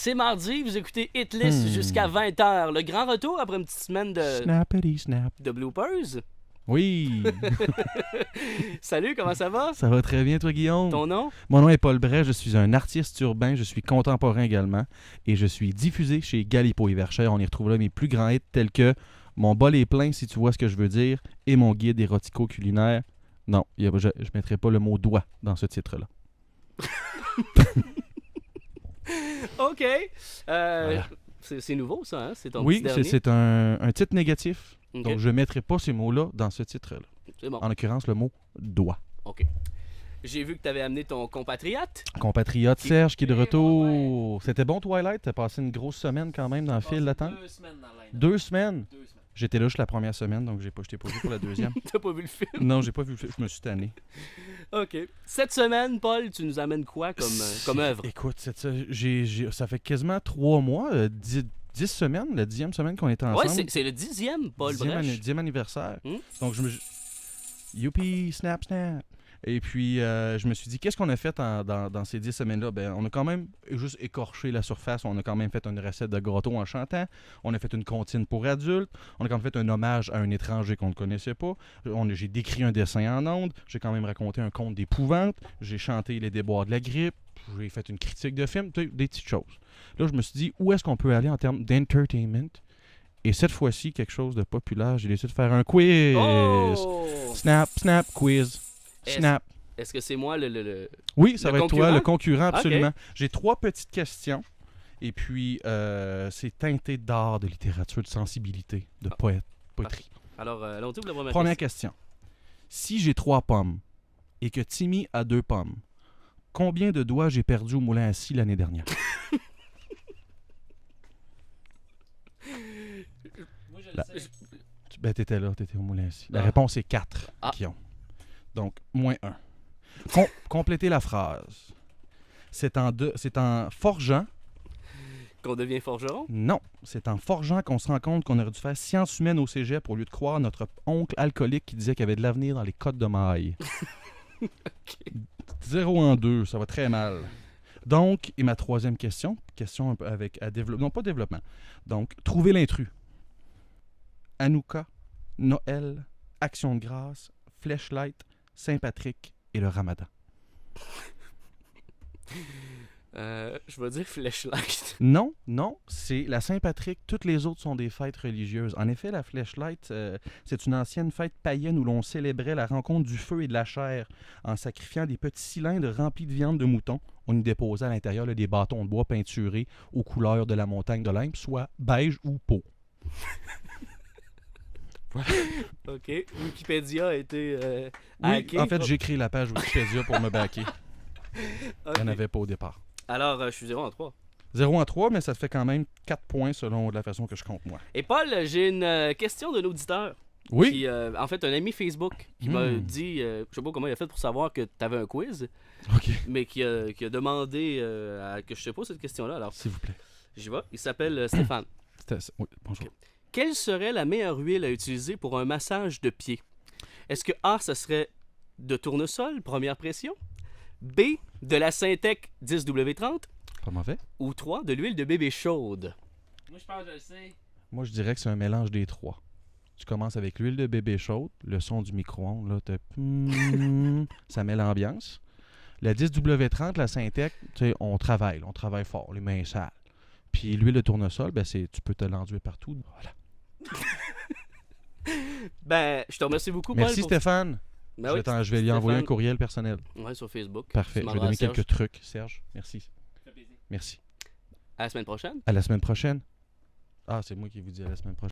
C'est mardi, vous écoutez Hitlist jusqu'à 20h. Le grand retour après une petite semaine Snappity snap. de bloopers. Oui. Salut, comment ça va? Ça va très bien, toi, Guillaume? Ton nom? Mon nom est Paul Bray, je suis un artiste urbain, je suis contemporain également, et je suis diffusé chez Galipo et Verchères. On y retrouve là mes plus grands hits tels que Mon bol est plein, si tu vois ce que je veux dire, et mon guide érotico-culinaire. Non, je ne mettrai pas le mot doigt dans ce titre-là. OK. Voilà. C'est nouveau, ça, hein? C'est ton Oui, petit dernier? c'est un titre négatif, OK. donc je ne mettrai pas ces mots-là dans ce titre-là. C'est bon. En l'occurrence, le mot doigt. OK. J'ai vu que tu avais amené ton compatriote. Compatriote Serge qui est de retour. C'était bon Twilight? T'as passé une grosse semaine quand même dans le fil d'attente? 2 semaines dans l'aide. 2 semaines? 2 semaines. J'étais là juste la première semaine, donc je t'ai pas vu pour la deuxième. T'as pas vu le film? Non, j'ai pas vu le film, je me suis tanné. OK. Cette semaine, Paul, tu nous amènes quoi comme œuvre? Écoute, ça fait quasiment 3 mois, 10 semaines, la 10e semaine qu'on était ensemble. Ouais, c'est le 10e, Paul Brech. 10e anniversaire. Hmm? Donc, youpi, snap, snap. Et puis, je me suis dit, qu'est-ce qu'on a fait dans ces 10 semaines-là? Ben, on a quand même juste écorché la surface. On a quand même fait une recette de gâteau en chantant. On a fait une comptine pour adultes. On a quand même fait un hommage à un étranger qu'on ne connaissait pas. J'ai décrit un dessin en ondes. J'ai quand même raconté un conte d'épouvante. J'ai chanté les déboires de la grippe. J'ai fait une critique de film. Des petites choses. Là, je me suis dit, où est-ce qu'on peut aller en termes d'entertainment? Et cette fois-ci, quelque chose de populaire. J'ai décidé de faire un quiz. Oh! Snap, snap, quiz. Snap. Est-ce que c'est moi le... Oui, ça Le va être toi, concurrent? le concurrent, absolument. Ok. J'ai 3 petites questions. Et puis, c'est teinté d'art, de littérature, de sensibilité, de poétrie. Alors, on ouvre la première Première question. question. Si j'ai 3 pommes et que Timmy a 2 pommes, combien de doigts j'ai perdu au moulin à scie l'année dernière? Moi, je La- le sais. Ben, t'étais là, t'étais au moulin à scie. La Ah. réponse est 4 Ah. qui ont. Donc, moins 1. Complétez la phrase. C'est en forgeant. Qu'on devient forgeron? Non, c'est en forgeant qu'on se rend compte qu'on aurait dû faire sciences humaines au cégep au lieu de croire notre oncle alcoolique qui disait qu'il y avait de l'avenir dans les côtes de maille. 0 en 2, ça va très mal. Donc, et ma troisième question un peu avec à développement, non pas développement. Donc, trouver l'intrus. Hanouka, Noël, Action de grâce, Fleshlight, Saint-Patrick et le Ramadan. Je vais dire flashlight. Non, c'est la Saint-Patrick. Toutes les autres sont des fêtes religieuses. En effet, la Fleshlight, c'est une ancienne fête païenne où l'on célébrait la rencontre du feu et de la chair en sacrifiant des petits cylindres remplis de viande de mouton. On y déposait à l'intérieur là, des bâtons de bois peinturés aux couleurs de la montagne de l'Olympe, soit beige ou peau. OK. Wikipédia a été Oui, hacké. en fait, j'ai créé la page Wikipédia pour me baquer. OK. Il n'y en avait pas au départ. Alors, je suis 0 en 3. 0 en 3, mais ça te fait quand même 4 points selon la façon que je compte moi. Et Paul, j'ai une question d'un auditeur. Oui? Qui, en fait, un ami Facebook qui m'a dit, je sais pas comment il a fait pour savoir que tu avais un quiz, OK. mais qui a demandé que je te pose cette question-là. Alors, S'il vous plaît. j'y vais. Il s'appelle Stéphane. Oui, bonjour. Quelle serait la meilleure huile à utiliser pour un massage de pied? Est-ce que A, ça serait de tournesol, première pression? B, de la Syntec 10W30? Pas mauvais. Ou 3, de l'huile de bébé chaude? Moi, je pense que je le sais. Moi, je dirais que c'est un mélange des 3. Tu commences avec l'huile de bébé chaude, le son du micro-ondes, là, ça met l'ambiance. La 10W30, la Syntec, tu sais, on travaille fort, les mains sales. Puis l'huile de tournesol, ben tu peux te l'enduire partout. Voilà. Ben, je te remercie beaucoup, Paul. Merci Stéphane. Ben je, oui, je vais lui envoyer un Stéphane. courriel personnel. Ouais, sur Facebook. Parfait. Tu Je vais m'envoies donner à Serge. quelques trucs. Serge, merci. Ça fait plaisir. Merci. À la semaine prochaine. À la semaine prochaine. Ah, c'est moi qui vous dis à la semaine prochaine.